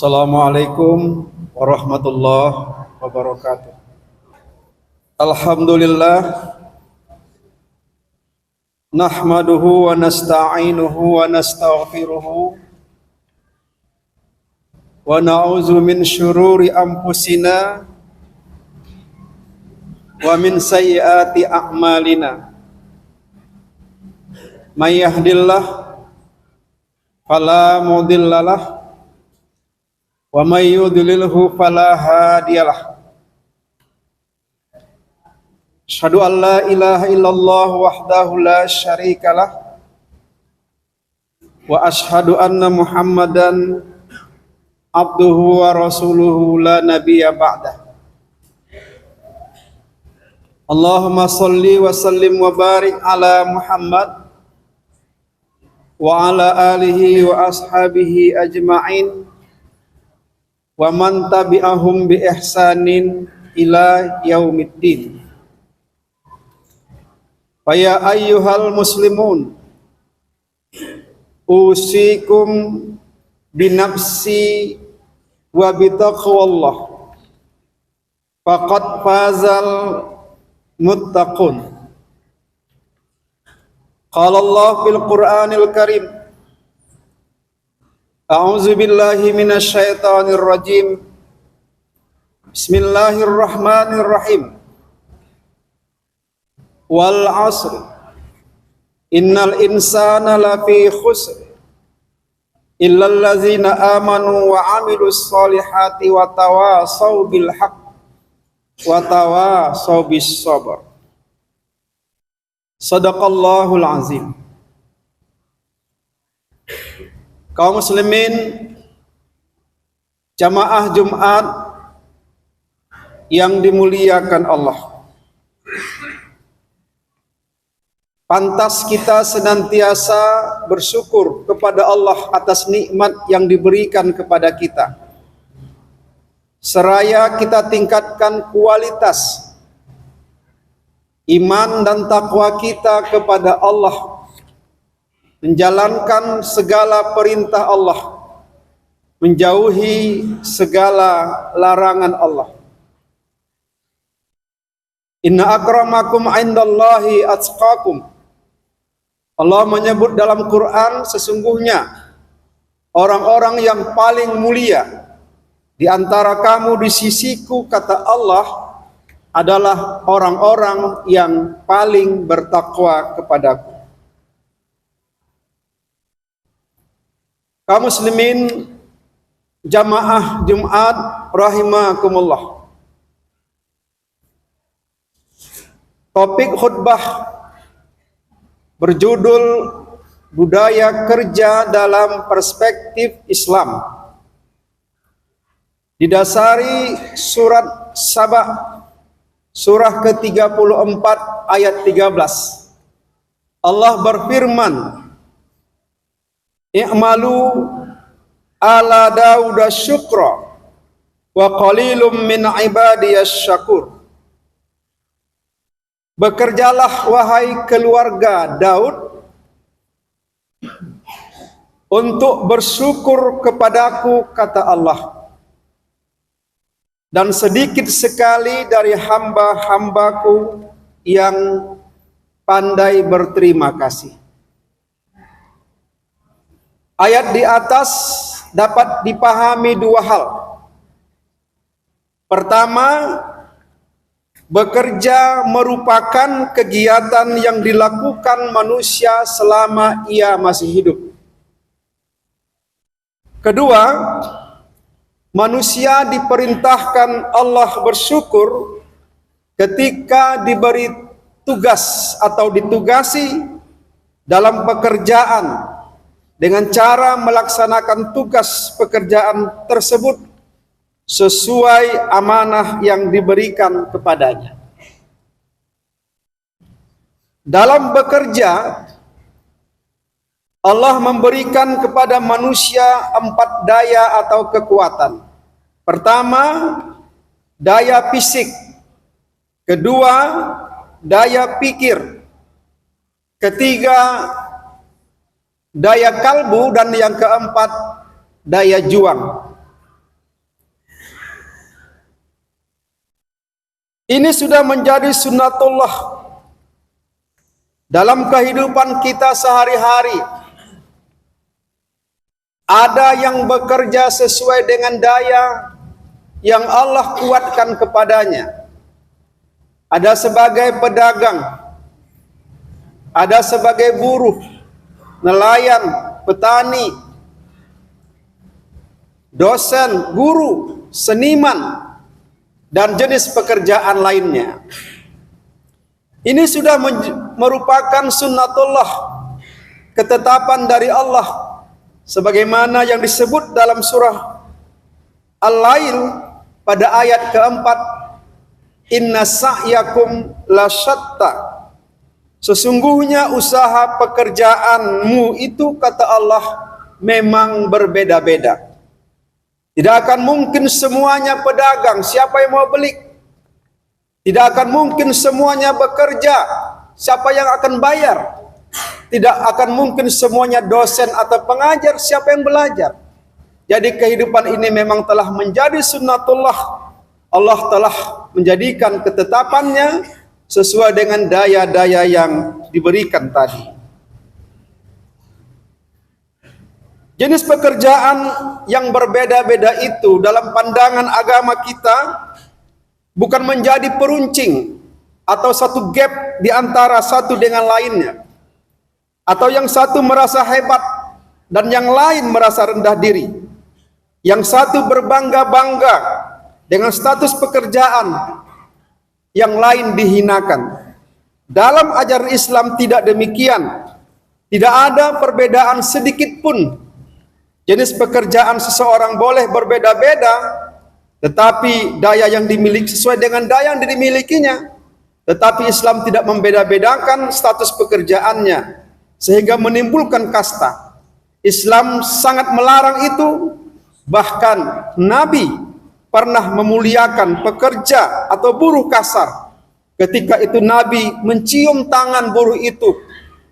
Assalamualaikum warahmatullahi wabarakatuh. Alhamdulillah nahmaduhu wa nasta'inuhu wa nastaghfiruhu wa na'udzu min syururi anfusina wa min sayyiati a'malina. May yahdihillahu fala mudhillalah wa may yudlilhu fala hadiyalah. Asyhadu an la ilaha illallah wahdahu la syarikalah wa asyhadu anna Muhammadan abduhu wa rasuluhu la nabiyya ba'dah. Allahumma shalli wa sallim wa barik ala Muhammad wa ala alihi wa ashabihi ajma'in wa man tabi'ahum bi ihsanin ila yaumiddin. Fa ya ayyuhal muslimun usikum bi nafsi wa bi taqwallah faqad fazal muttaqun. Qala Allah fil Qur'anil Karim, a'udzu billahi minasy syaithanir rajim. Bismillahirrahmanirrahim. Wal 'asr innal insana lafi khusr illal ladzina amanu wa 'amilus solihati wa tawasaw bil haqq wa tawasaw bis sabr. Shadaqallahul azim. Kaum muslimin jamaah Jumat yang dimuliakan Allah, pantas kita senantiasa bersyukur kepada Allah atas nikmat yang diberikan kepada kita, seraya kita tingkatkan kualitas iman dan takwa kita kepada Allah, menjalankan segala perintah Allah, menjauhi segala larangan Allah. Inna akramakum indallahi atqakum. Allah menyebut dalam Quran, sesungguhnya orang-orang yang paling mulia di antara kamu di sisiku, kata Allah, adalah orang-orang yang paling bertakwa kepadaku. Kaum muslimin jamaah Jumat rahimakumullah. Topik khutbah berjudul budaya kerja dalam perspektif Islam, didasari surat Saba surah ke-34 ayat 13. Allah berfirman, "I'malu ala Dauda syukra wa qalilum min ibadiyasy syakur." Bekerjalah wahai keluarga Daud untuk bersyukur kepadaku, kata Allah, dan sedikit sekali dari hamba-hambaku yang pandai berterima kasih. Ayat di atas dapat dipahami dua hal. Pertama, bekerja merupakan kegiatan yang dilakukan manusia selama ia masih hidup. Kedua, manusia diperintahkan Allah bersyukur ketika diberi tugas atau ditugasi dalam pekerjaan dengan cara melaksanakan tugas pekerjaan tersebut sesuai amanah yang diberikan kepadanya. Dalam bekerja, Allah memberikan kepada manusia 4 daya atau kekuatan. Pertama, daya fisik. Kedua, daya pikir. Ketiga, daya kalbu. Dan yang keempat, daya juang. Ini sudah menjadi sunnatullah dalam kehidupan kita sehari-hari. Ada yang bekerja sesuai dengan daya yang Allah kuatkan kepadanya. Ada sebagai pedagang, ada sebagai buruh, nelayan, petani, dosen, guru, seniman, dan jenis pekerjaan lainnya. Ini sudah merupakan sunnatullah, ketetapan dari Allah, sebagaimana yang disebut dalam surah Al-Lail pada ayat keempat, inna sa'yakum lasyatta. Sesungguhnya usaha pekerjaanmu itu, kata Allah, memang berbeda-beda. Tidak akan mungkin semuanya pedagang, siapa yang mau beli? Tidak akan mungkin semuanya bekerja, siapa yang akan bayar? Tidak akan mungkin semuanya dosen atau pengajar, siapa yang belajar? Jadi kehidupan ini memang telah menjadi sunnatullah. Allah telah menjadikan ketetapannya sesuai dengan daya-daya yang diberikan tadi. Jenis pekerjaan yang berbeda-beda itu dalam pandangan agama kita bukan menjadi peruncing atau satu gap di antara satu dengan lainnya, atau yang satu merasa hebat dan yang lain merasa rendah diri, yang satu berbangga-bangga dengan status pekerjaan, yang lain dihinakan. Dalam ajaran Islam tidak demikian. Tidak ada perbedaan sedikit pun. Jenis pekerjaan seseorang boleh berbeda-beda, tetapi daya yang dimiliki sesuai dengan daya yang dimilikinya. Tetapi Islam tidak membeda-bedakan status pekerjaannya sehingga menimbulkan kasta. Islam sangat melarang itu. Bahkan Nabi pernah memuliakan pekerja atau buruh kasar. Ketika itu Nabi mencium tangan buruh itu.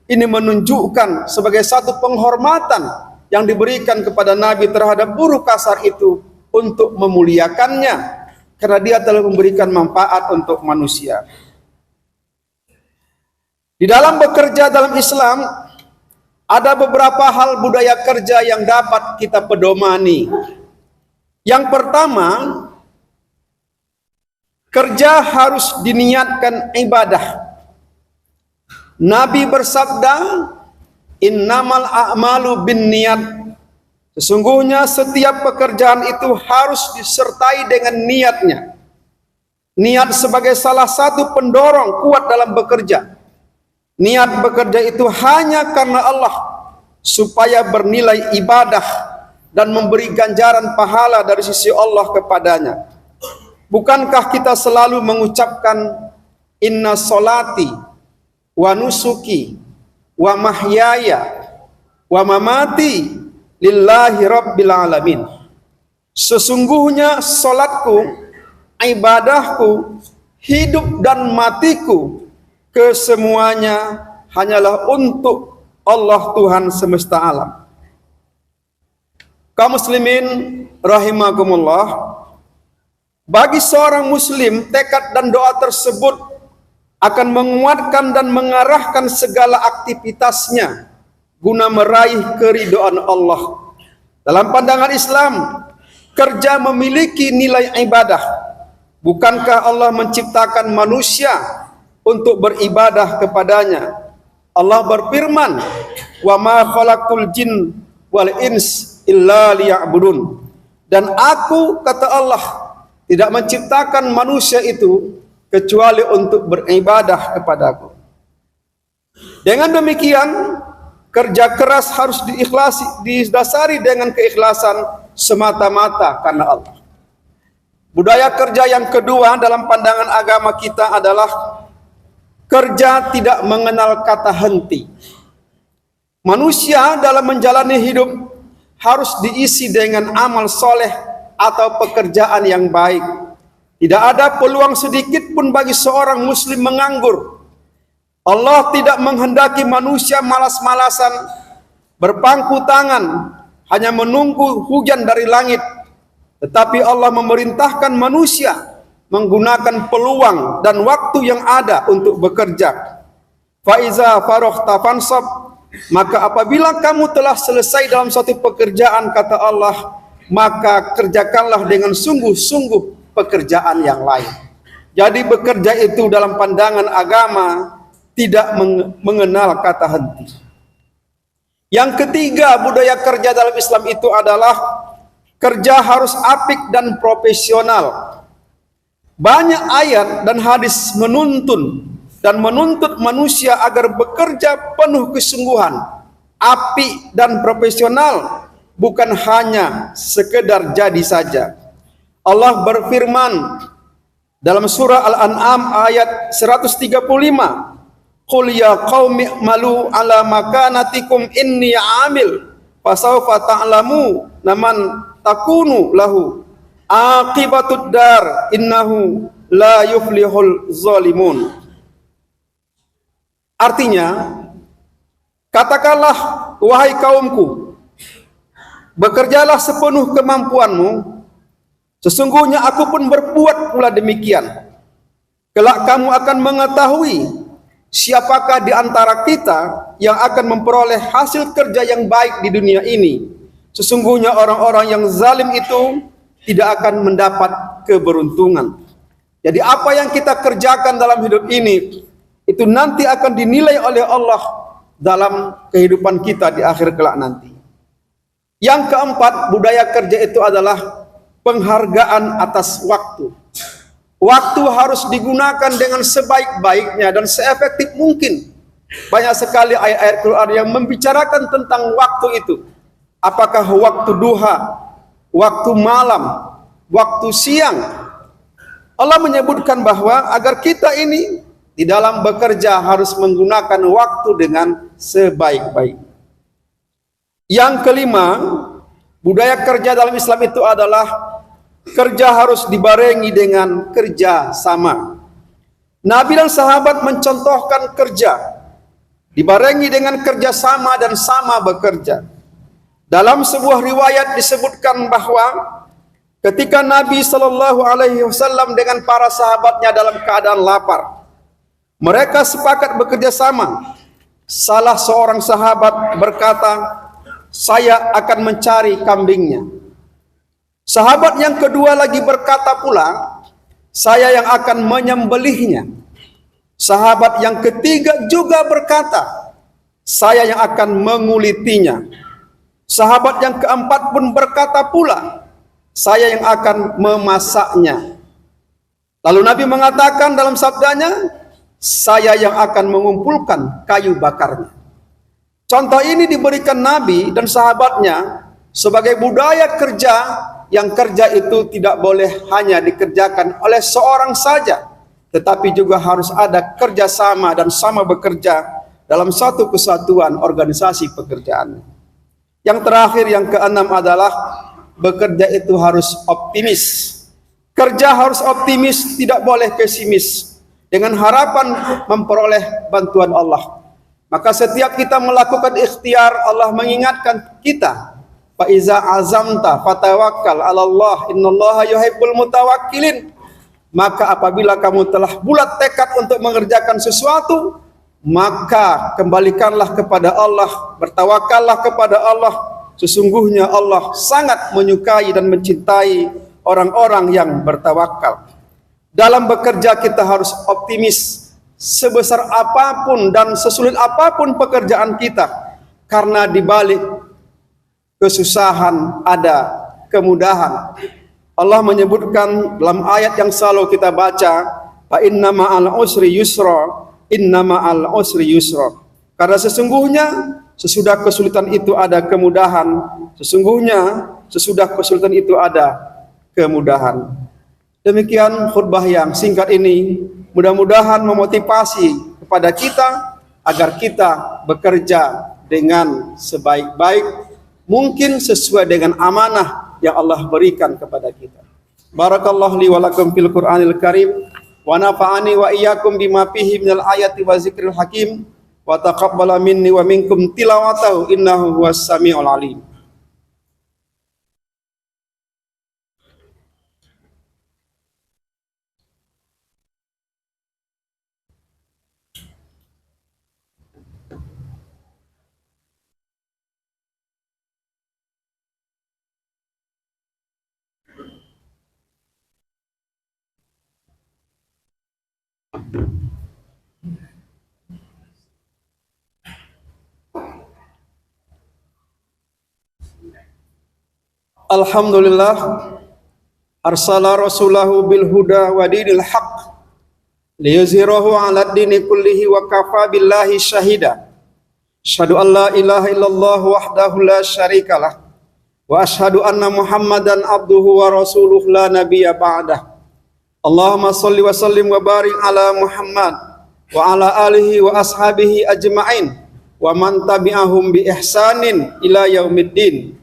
Ini menunjukkan sebagai satu penghormatan yang diberikan kepada Nabi terhadap buruh kasar itu untuk memuliakannya, karena dia telah memberikan manfaat untuk manusia. Di dalam bekerja dalam Islam ada beberapa hal budaya kerja yang dapat kita pedomani. Yang pertama, kerja harus diniatkan ibadah. Nabi bersabda, innamal a'malu binniyat. Sesungguhnya setiap pekerjaan itu harus disertai dengan niatnya. Niat sebagai salah satu pendorong kuat dalam bekerja. Niat bekerja itu hanya karena Allah, supaya bernilai ibadah dan memberi ganjaran pahala dari sisi Allah kepadanya. Bukankah kita selalu mengucapkan inna solati wa nusuki wa mahyaya wa mamati lillahi rabbil alamin. Sesungguhnya salatku, ibadahku, hidup dan matiku, kesemuanya hanyalah untuk Allah Tuhan semesta alam. Kaum muslimin rahimakumullah, bagi seorang muslim tekad dan doa tersebut akan menguatkan dan mengarahkan segala aktivitasnya guna meraih keridhaan Allah. Dalam pandangan Islam, kerja memiliki nilai ibadah. Bukankah Allah menciptakan manusia untuk beribadah kepadanya? Allah berfirman, "Wa ma khalaqtul jin wal ins illa liya'budun." Dan aku, kata Allah, tidak menciptakan manusia itu kecuali untuk beribadah kepadaku. Dengan demikian, kerja keras harus didasari dengan keikhlasan semata-mata karena Allah. Budaya kerja yang kedua dalam pandangan agama kita adalah kerja tidak mengenal kata henti. Manusia dalam menjalani hidup harus diisi dengan amal soleh atau pekerjaan yang baik. Tidak ada peluang sedikit pun bagi seorang muslim menganggur. Allah tidak menghendaki manusia malas-malasan, berpangku tangan, hanya menunggu hujan dari langit. Tetapi Allah memerintahkan manusia menggunakan peluang dan waktu yang ada untuk bekerja. Fa iza faraghta fansab, maka apabila kamu telah selesai dalam suatu pekerjaan, kata Allah, maka kerjakanlah dengan sungguh-sungguh pekerjaan yang lain. Jadi bekerja itu dalam pandangan agama tidak mengenal kata henti. Yang ketiga, budaya kerja dalam Islam itu adalah kerja harus apik dan profesional. Banyak ayat dan hadis menuntut manusia agar bekerja penuh kesungguhan, apik dan profesional, bukan hanya sekedar jadi saja. Allah berfirman dalam surah Al-An'am ayat 135, Qul ya qaumi malu ala makanatikum inni amil fasawfa ta'lamu man takunu lahu aqibatud dar innahu la yuflihul zalimun. Artinya, katakanlah wahai kaumku, bekerjalah sepenuh kemampuanmu, sesungguhnya aku pun berbuat pula demikian. Kelak kamu akan mengetahui siapakah di antara kita yang akan memperoleh hasil kerja yang baik di dunia ini. Sesungguhnya orang-orang yang zalim itu tidak akan mendapat keberuntungan. Jadi apa yang kita kerjakan dalam hidup ini, itu nanti akan dinilai oleh Allah dalam kehidupan kita di akhir kelak nanti. Yang keempat, budaya kerja itu adalah penghargaan atas waktu. Waktu harus digunakan dengan sebaik-baiknya dan seefektif mungkin. Banyak sekali ayat-ayat Quran yang membicarakan tentang waktu itu. Apakah waktu duha, waktu malam, waktu siang. Allah menyebutkan bahwa agar kita ini di dalam bekerja harus menggunakan waktu dengan sebaik-baik. Yang kelima, budaya kerja dalam Islam itu adalah kerja harus dibarengi dengan kerja sama. Nabi dan sahabat mencontohkan kerja dibarengi dengan kerja sama dan sama bekerja. Dalam sebuah riwayat disebutkan bahwa ketika Nabi SAW dengan para sahabatnya dalam keadaan lapar, mereka sepakat bekerja sama. Salah seorang sahabat berkata, saya akan mencari kambingnya. Sahabat yang kedua lagi berkata pula, saya yang akan menyembelihnya. Sahabat yang ketiga juga berkata, saya yang akan mengulitinya. Sahabat yang keempat pun berkata pula, saya yang akan memasaknya. Lalu Nabi mengatakan dalam sabdanya, saya yang akan mengumpulkan kayu bakarnya. Contoh ini diberikan Nabi dan sahabatnya sebagai budaya kerja, yang kerja itu tidak boleh hanya dikerjakan oleh seorang saja, tetapi juga harus ada kerjasama dan sama bekerja dalam satu kesatuan organisasi pekerjaan. Yang terakhir, yang keenam adalah bekerja itu harus optimis. Kerja harus optimis, tidak boleh pesimis, dengan harapan memperoleh bantuan Allah. Maka setiap kita melakukan ikhtiar, Allah mengingatkan kita, fa iza azamta fatawakkal 'ala Allah innallaha yuhibbul mutawakkilin. Maka apabila kamu telah bulat tekad untuk mengerjakan sesuatu, maka kembalikanlah kepada Allah, bertawakallah kepada Allah. Sesungguhnya Allah sangat menyukai dan mencintai orang-orang yang bertawakal. Dalam bekerja kita harus optimis, sebesar apapun dan sesulit apapun pekerjaan kita, karena di balik kesusahan ada kemudahan. Allah menyebutkan dalam ayat yang selalu kita baca, fa inna ma'al usri yusra, inna ma'al usri yusra. Karena sesungguhnya sesudah kesulitan itu ada kemudahan, sesungguhnya sesudah kesulitan itu ada kemudahan. Demikian khutbah yang singkat ini, mudah-mudahan memotivasi kepada kita agar kita bekerja dengan sebaik-baik mungkin sesuai dengan amanah yang Allah berikan kepada kita. Barakallahu li wa lakum fil Qur'anil Karim wa nafa'ani wa iyyakum bima fihi minal ayati wa zikril hakim wa taqabbala minni wa minkum tilawatahu innahu huwas samiul alim. Alhamdulillah arsala rasulahu bil huda wa dinil haq liyuzhirahu 'ala dini kullihi wa kafa billahi syahida. Asyhadu an la ilaha illallah wahdahu la syarikalah wa asyhadu anna Muhammadan abduhu wa rasuluh la nabiyya ba'dah. Allahumma shalli wa sallim wa barik ala Muhammad wa ala alihi wa ashabihi ajma'in wa man tabi'ahum bi ihsanin ila yaumiddin.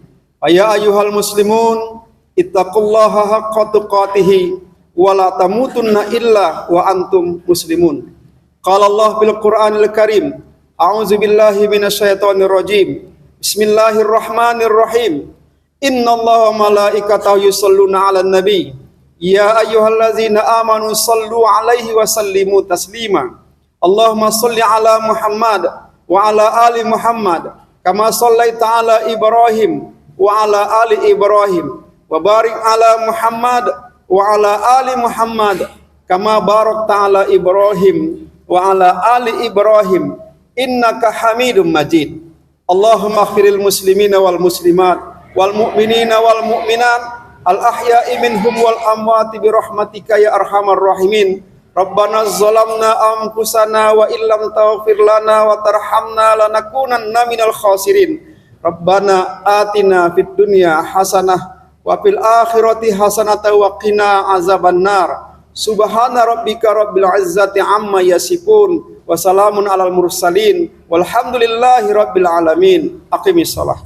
Ya ayyuhal muslimun ittaqullaha haqqa tuqatih wa la tamutunna illa wa antum muslimun. Qala Allah bil Qur'anil Karim, a'udzu billahi minasyaitonir rajim. Bismillahirrahmanirrahim. Innallaha wa malaikatahu yusholluna 'alan nabi. Ya ayyuhallazina amanu shallu 'alaihi wa sallimu taslima. Allahumma shalli 'ala Muhammad wa 'ala ali Muhammad kama shallaita 'ala Ibrahim wa ala ali Ibrahim wa barik ala Muhammad wa ala ali Muhammad kama barakta ala Ibrahim wa ala ali Ibrahim innaka Hamidum Majid. Allahumma ighfiril muslimina wal muslimat wal mu'minina wal mu'minat al ahya'i minhum wal amwati bi rahmatika ya arhamar rahimin. Rabbana zalamna anfusana wa illam taghfir lana wa tarhamna lanakunanna minal khasirin. Rabbana atina fid dunya hasanah wa fil akhirati hasanah wa qina azabannar. Subhana rabbika rabbil izzati amma yasifun wa salamun alal mursalin walhamdulillahi rabbil alamin. Aqimis shalah.